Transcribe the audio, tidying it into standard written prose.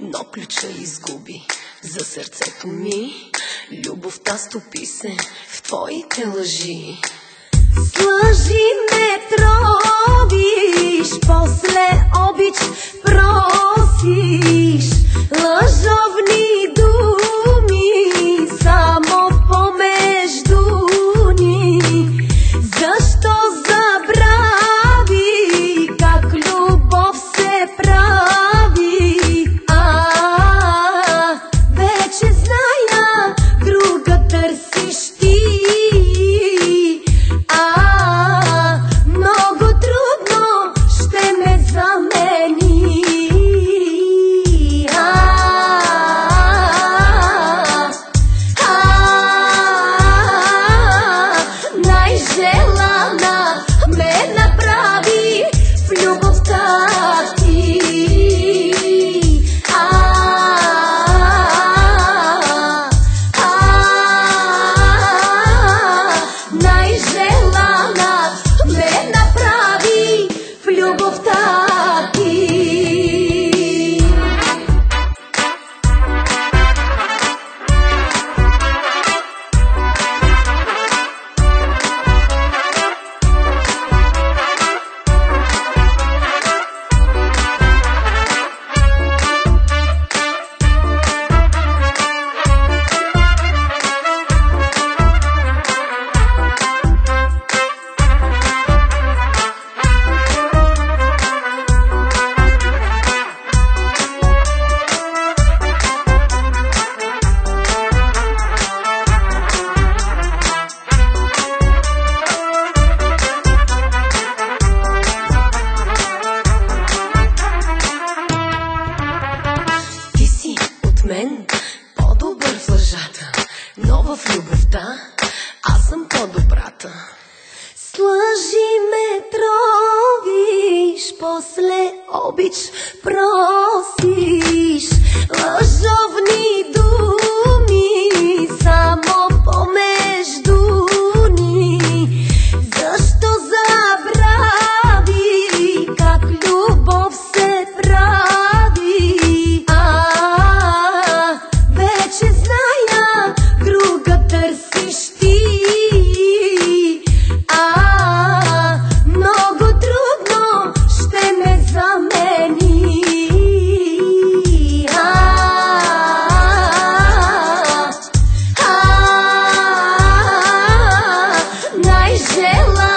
но ключа изгуби за сърцето ми. Любовта стопи се в твоите лъжи. С лъжи ме тровиш, после обич просиш. Лъжовни думи само помежду ни. Защо забрави как любов се прави? Вече зная, друга търсиш ти. Много трудно ще ме замени. Най-желана ме направи в любовта ти. Най-желана ме направи в любовта ти. Мен по-добър в лъжата, но в любовта аз съм по-добрата. С лъжи ме тровиш, после обич просиш. Лъжовни думи само помежду ни. Защо забрави как любов се прави? Вече зная, друга търсиш ти. Много трудно ще ме замени. Най-желана